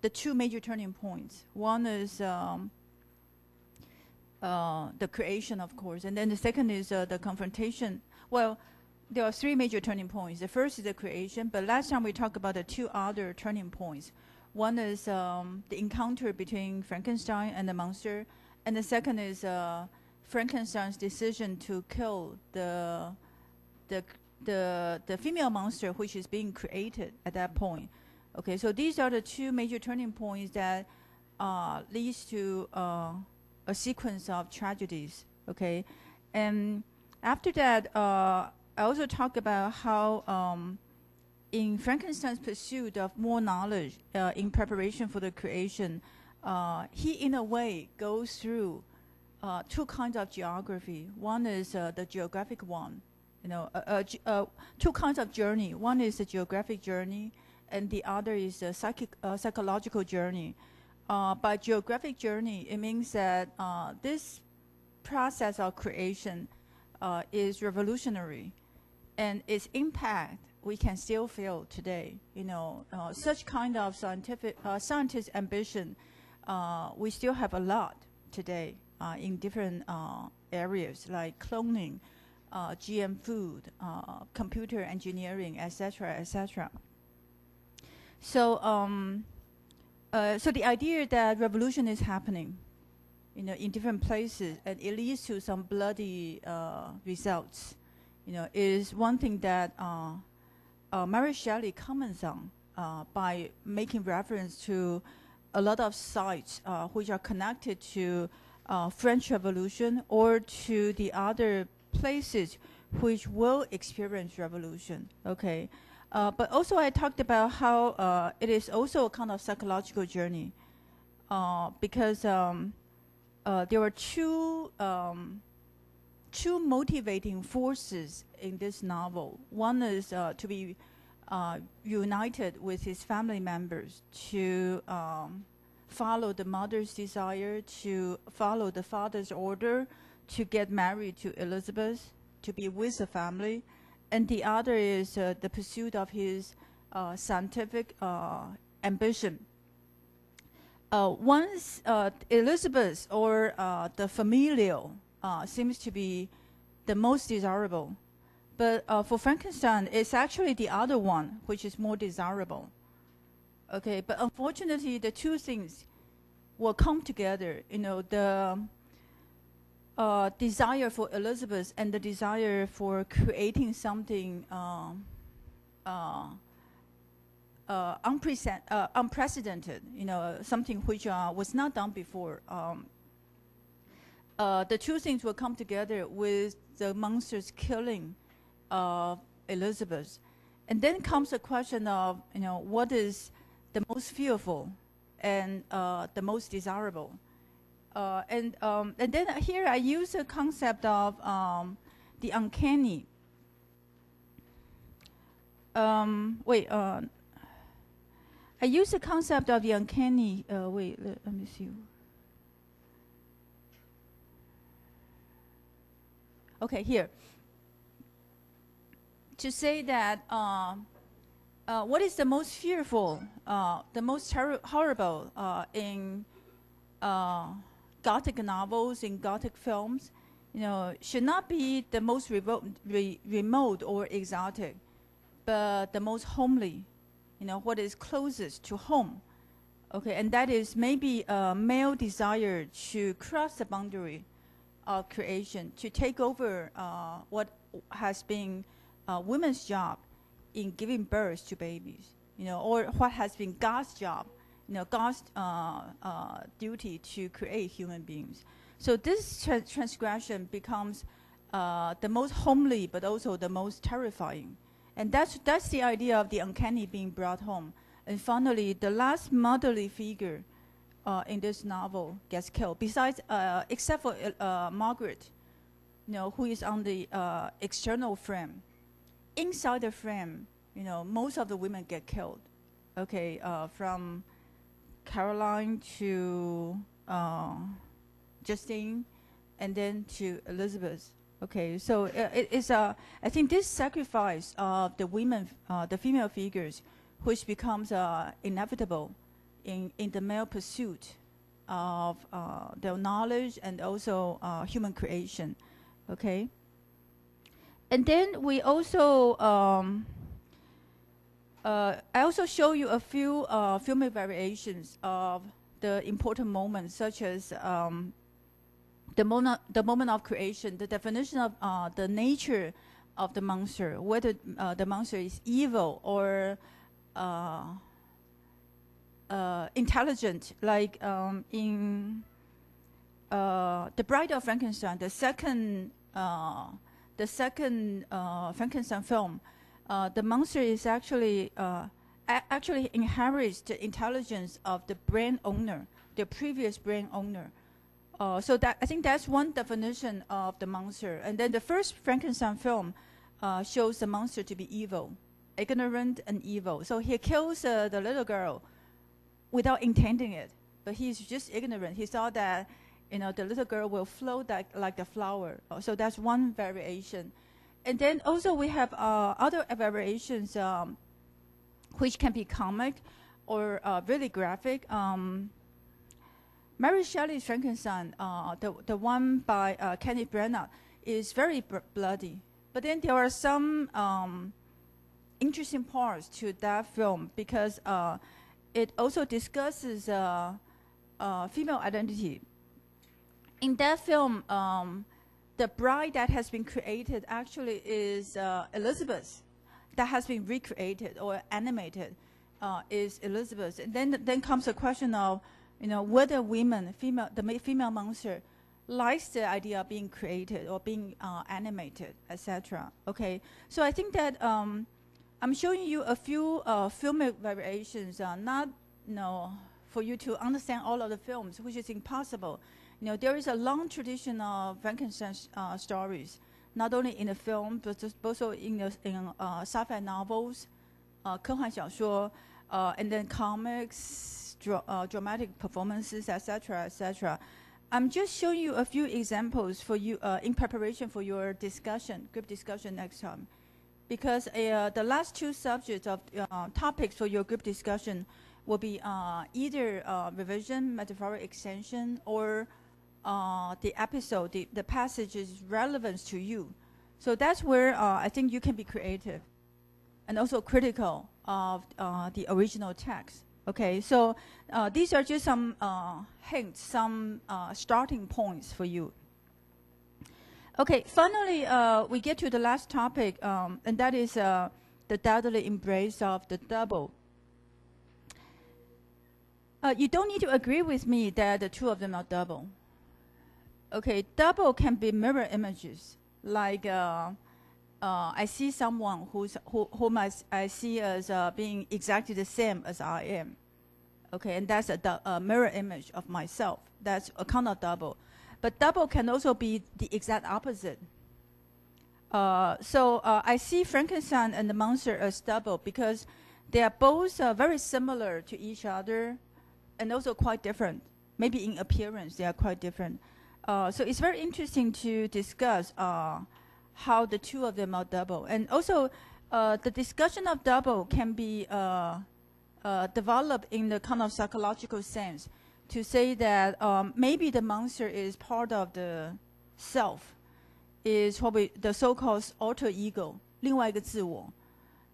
the two major turning points. One is the creation, of course, and then the second is the confrontation. Well, there are three major turning points. The first is the creation, but last time we talked about the two other turning points. One is the encounter between Frankenstein and the monster, and the second is Frankenstein's decision to kill the female monster, which is being created at that point. Okay, so these are the two major turning points that leads to a sequence of tragedies. Okay, and after that, I also talk about how in Frankenstein's pursuit of more knowledge in preparation for the creation, he in a way goes through two kinds of geography. One is the geographic one, two kinds of journey. One is the geographic journey, and the other is a psychological journey. By geographic journey, it means that this process of creation is revolutionary, and its impact we can still feel today. Such kind of scientist ambition, we still have a lot today in different areas like cloning, GM food, computer engineering, etc., etc. So, so the idea that revolution is happening, in different places, and it leads to some bloody results, is one thing that Mary Shelley comments on by making reference to a lot of sites which are connected to French Revolution or to the other places which will experience revolution. Okay, but also I talked about how it is also a kind of psychological journey because there were two motivating forces in this novel. One is to be united with his family members, to follow the mother's desire, to follow the father's order, to get married to Elizabeth, to be with the family. And the other is the pursuit of his scientific ambition. Once Elizabeth or the familial seems to be the most desirable, but for Frankenstein, it's actually the other one which is more desirable. Okay, but unfortunately, the two things will come together. The desire for Elizabeth and the desire for creating something unprecedented, something which was not done before. The two things will come together with the monster's killing of Elizabeth. And then comes the question of, what is the most fearful and the most desirable. And then here I use the concept of the uncanny. I use the concept of the uncanny. Let me see. Okay, here. To say that what is the most fearful, the most horrible in Gothic novels, in Gothic films, should not be the most remote or exotic, but the most homely, what is closest to home. Okay, and that is maybe a male desire to cross the boundary of creation, to take over what has been women's job in giving birth to babies, or what has been God's job, God's duty to create human beings. So this transgression becomes the most homely, but also the most terrifying. And that's the idea of the uncanny being brought home. And finally, the last motherly figure in this novel gets killed. Besides, except for Margaret, who is on the external frame. Inside the frame, most of the women get killed. Okay, from Caroline to Justine, and then to Elizabeth. Okay, so it's I think this sacrifice of the women, the female figures, which becomes inevitable in the male pursuit of their knowledge and also human creation. Okay. And then we also, I also show you a few filmic variations of the important moments, such as the moment of creation, the definition of the nature of the monster, whether the monster is evil or intelligent, like in The Bride of Frankenstein, the second Frankenstein film. The monster is actually inherits the intelligence of the brain owner, the previous brain owner. So that, I think that's one definition of the monster. And then the first Frankenstein film shows the monster to be evil, ignorant and evil. So he kills the little girl without intending it, but he's just ignorant. He thought that, you know, the little girl will float like the flower. So that's one variation. And then also we have other variations which can be comic or really graphic. Mary Shelley's Frankenstein, the one by Kenneth Branagh, is very bloody. But then there are some interesting parts to that film because it also discusses female identity. In that film, the bride that has been created actually is Elizabeth, that has been recreated or animated is Elizabeth. And then comes the question of, you know, whether women, the female monster, likes the idea of being created or being animated, etc. Okay, so I think that I'm showing you a few filmic variations, not, you know, for you to understand all of the films, which is impossible. You know, there is a long tradition of Frankenstein stories, not only in the film, but also in sci-fi novels, 科幻小说, and then comics, dramatic performances, etc., etc. I'm just showing you a few examples for you in preparation for your discussion, group discussion next time. Because the last two subjects of topics for your group discussion will be either revision, metaphoric extension, or the episode, the passage's relevance to you. So that's where I think you can be creative and also critical of the original text. Okay, so these are just some hints, some starting points for you. Okay, finally, we get to the last topic, and that is the deadly embrace of the double. You don't need to agree with me that the two of them are double. Okay, double can be mirror images. Like I see someone whom I see as being exactly the same as I am. Okay, and that's a mirror image of myself. That's a kind of double. But double can also be the exact opposite. So I see Frankenstein and the monster as double because they are both very similar to each other and also quite different. Maybe in appearance, they are quite different. So it's very interesting to discuss how the two of them are double. And also, the discussion of double can be developed in the kind of psychological sense to say that maybe the monster is part of the self, is probably the so-called alter ego, 另外一个自我,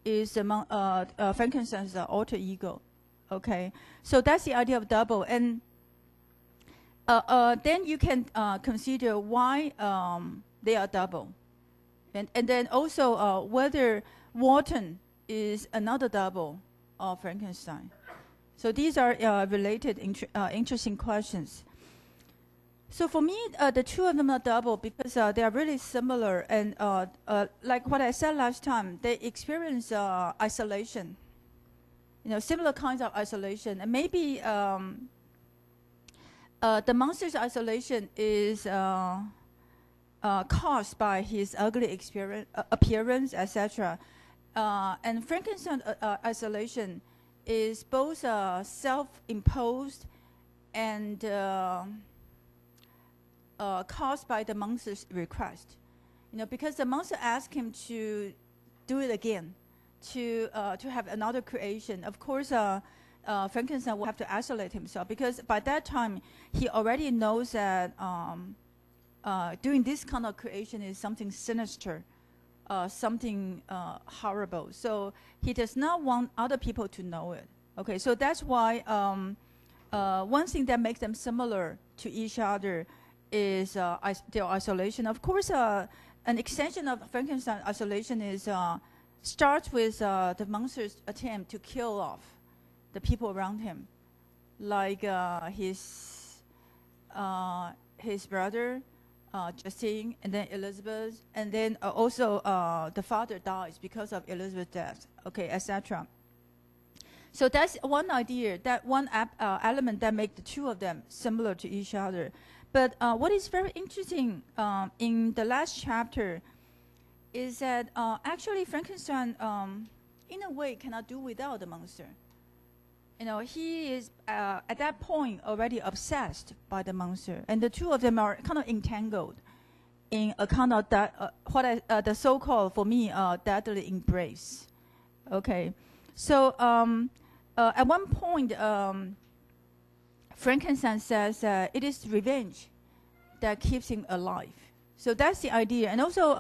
is Frankenstein's alter ego. Okay, so that's the idea of double. And then you can consider why they are double. And then also whether Walton is another double of Frankenstein. So these are related, interesting questions. So for me, the two of them are double because they are really similar. And like what I said last time, they experience isolation. You know, similar kinds of isolation. And maybe the monster's isolation is caused by his ugly appearance, etc. And Frankenstein's isolation is both self-imposed and caused by the monster's request. You know, because the monster asked him to do it again, to have another creation. Of course, Frankenstein will have to isolate himself, because by that time he already knows that doing this kind of creation is something sinister, something horrible. So he does not want other people to know it. Okay, so that's why one thing that makes them similar to each other is their isolation. Of course, an extension of Frankenstein's isolation is starts with the monster's attempt to kill off the people around him, like his brother, Justine, and then Elizabeth, and then also the father dies because of Elizabeth's death, okay, etc. So that's one idea, that one element that makes the two of them similar to each other. But what is very interesting in the last chapter is that actually Frankenstein, in a way, cannot do without the monster. You know, he is at that point already obsessed by the monster, and the two of them are kind of entangled in a kind of the so-called, for me, deadly embrace. Okay, so at one point, Frankenstein says it is revenge that keeps him alive. So that's the idea. And also,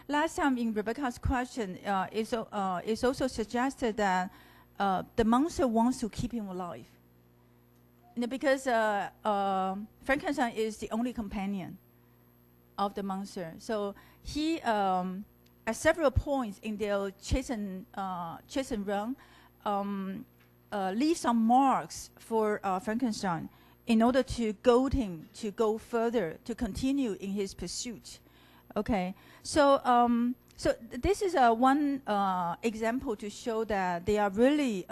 last time in Rebecca's question, it's also suggested that the monster wants to keep him alive. You know, because Frankenstein is the only companion of the monster. So he, at several points in their chase and run, leave some marks for Frankenstein in order to goad him to go further, to continue in his pursuit. Okay, so so this is one example to show that they are really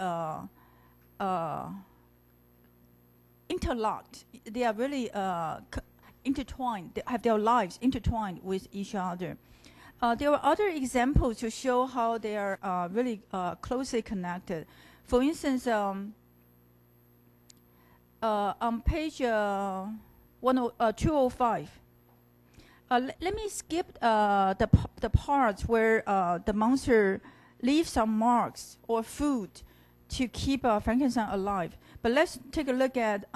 interlocked. They are really intertwined. They have their lives intertwined with each other. There are other examples to show how they are really closely connected. For instance, on page 205, let me skip the parts where the monster leaves some marks or food to keep Frankenstein alive. But let's take a look at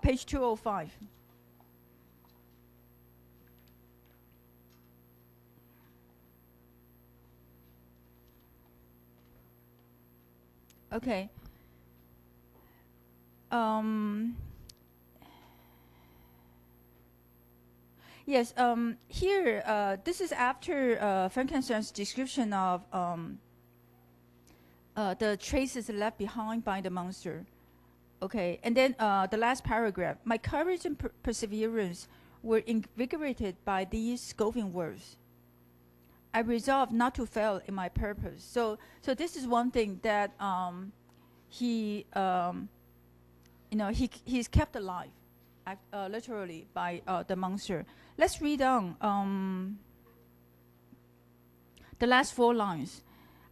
page 205. Okay. Yes. Here, this is after Frankenstein's description of the traces left behind by the monster. Okay, and then the last paragraph. My courage and perseverance were invigorated by these scoffing words. I resolved not to fail in my purpose. So this is one thing that he's kept alive, literally by the monster. Let's read on the last 4 lines.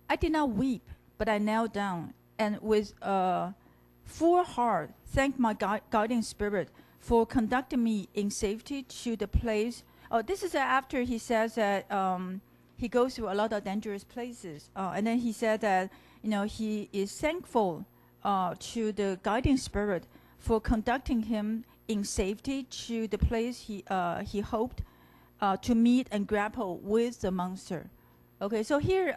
I did not weep, but I knelt down, and with full heart thanked my guiding spirit for conducting me in safety to the place. Oh, this is after he says that he goes through a lot of dangerous places, and then he said that he is thankful to the guiding spirit for conducting him in safety to the place he hoped to meet and grapple with the monster. Okay, so here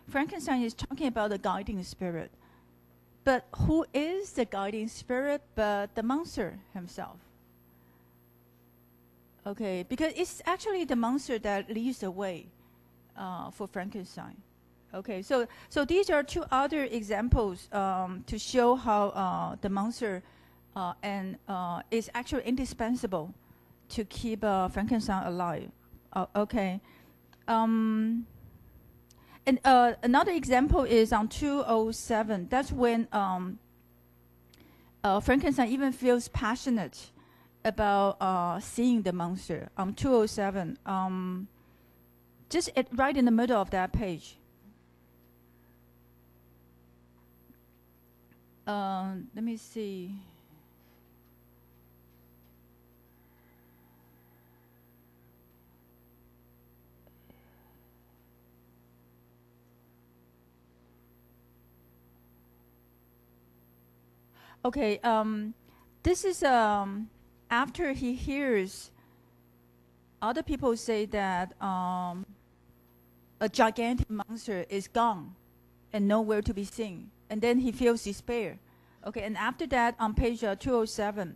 Frankenstein is talking about the guiding spirit. But who is the guiding spirit but the monster himself? Okay, because it's actually the monster that leads the way for Frankenstein. Okay, so these are 2 other examples to show how the monster is actually indispensable to keep Frankenstein alive. Okay. And another example is on 207. That's when Frankenstein even feels passionate about seeing the monster. 207, just right in the middle of that page. Let me see. Okay, this is after he hears other people say that a gigantic monster is gone and nowhere to be seen, and then he feels despair. Okay, and after that, on page 207,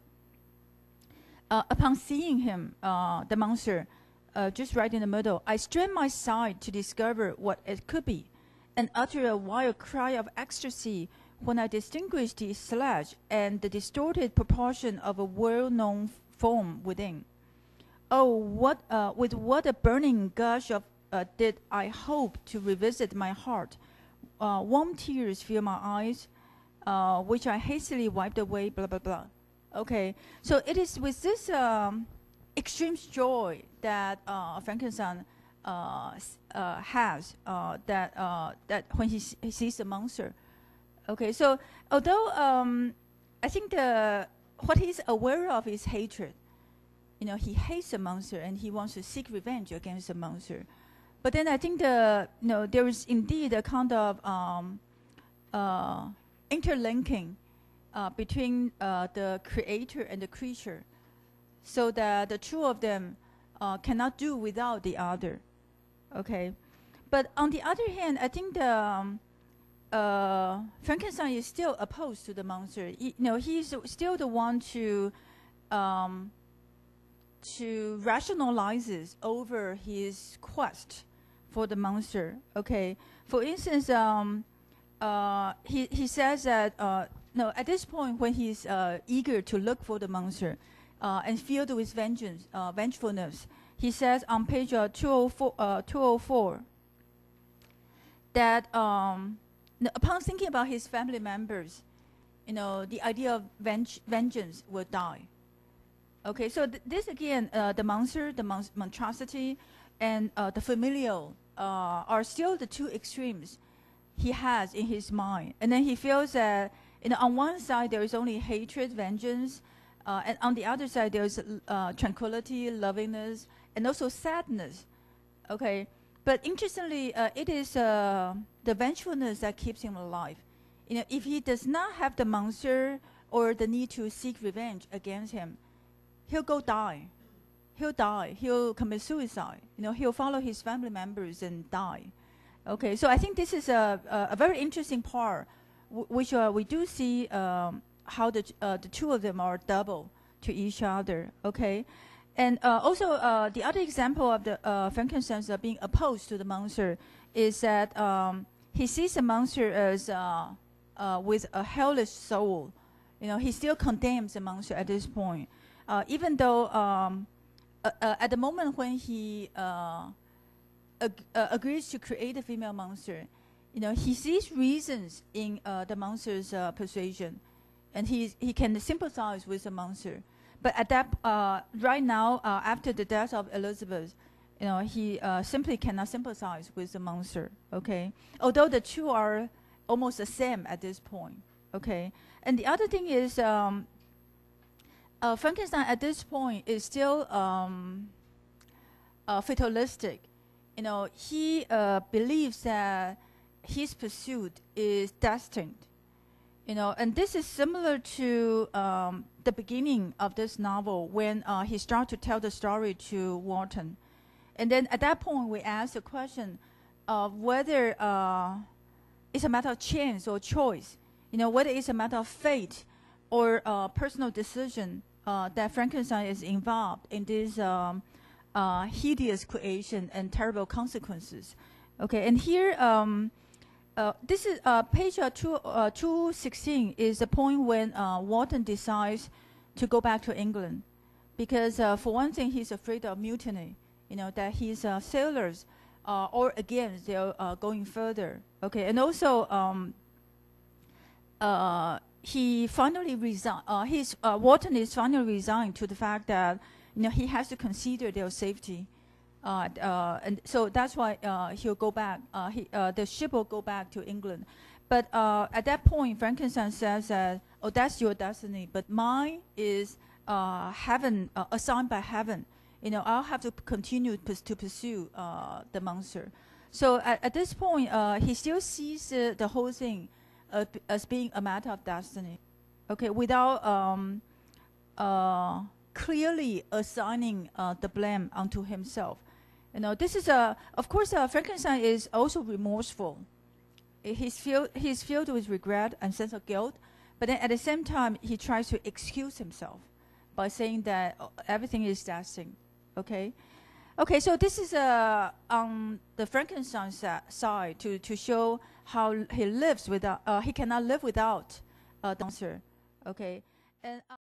upon seeing him, the monster, just right in the middle, I strained my sight to discover what it could be, and uttered a wild cry of ecstasy when I distinguished the slash and the distorted proportion of a well-known form within. Oh, with what a burning gush of did I hope to revisit my heart. Warm tears filled my eyes, which I hastily wiped away, blah, blah, blah. Okay, so it is with this extreme joy that Frankenstein has, that when he sees the monster. Okay, so although I think what he's aware of is hatred. You know, he hates the monster and he wants to seek revenge against the monster. But then I think there is indeed a kind of interlinking between the creator and the creature, so that the two of them cannot do without the other. Okay, but on the other hand, I think Frankenstein is still opposed to the monster. He's still the one to rationalizes over his quest for the monster. Okay, for instance, he says that at this point when he's eager to look for the monster and filled with vengefulness, he says on page 204 that upon thinking about his family members, the idea of vengeance will die. Okay, so this again, the monster, the monstrosity, and the familial are still the two extremes he has in his mind. And then he feels that, on one side there is only hatred, vengeance, and on the other side there is tranquility, lovingness, and also sadness. Okay, but interestingly, it is the vengefulness that keeps him alive. If he does not have the monster or the need to seek revenge against him, he'll go die. He'll die. He'll commit suicide. He'll follow his family members and die. Okay, so I think this is a very interesting part, which we do see how the two of them are double to each other. Okay, and also the other example of the Frankenstein's being opposed to the monster is that he sees the monster as with a hellish soul. He still condemns the monster at this point. Even though at the moment when he agrees to create a female monster, he sees reasons in the monster's persuasion, and he can sympathize with the monster. But at that right now, after the death of Elizabeth, he simply cannot sympathize with the monster. Okay, although the two are almost the same at this point. Okay, and the other thing is, Frankenstein at this point is still fatalistic. He believes that his pursuit is destined. And this is similar to the beginning of this novel when he starts to tell the story to Wharton. And then at that point, we ask the question of whether it's a matter of chance or choice, whether it's a matter of fate or personal decision that Frankenstein is involved in this hideous creation and terrible consequences. Okay, and here, this is page 216 is the point when Wharton decides to go back to England, because for one thing, he's afraid of mutiny. That his sailors, or again, they're going further. Okay, and also he finally resigned. Wharton is finally resigned to the fact that he has to consider their safety, and so that's why he'll go back. The ship will go back to England, but at that point, Frankenstein says that, "Oh, that's your destiny, but mine is heaven, assigned by heaven. I'll have to continue to pursue the monster." So at this point, he still sees the whole thing as being a matter of destiny. okay, without clearly assigning the blame onto himself. You know, this is of course, Frankenstein is also remorseful. He's filled with regret and sense of guilt, but then at the same time, he tries to excuse himself by saying that everything is destined. Okay, so this is on the Frankenstein side to show how he lives without he cannot live without the monster. Okay, and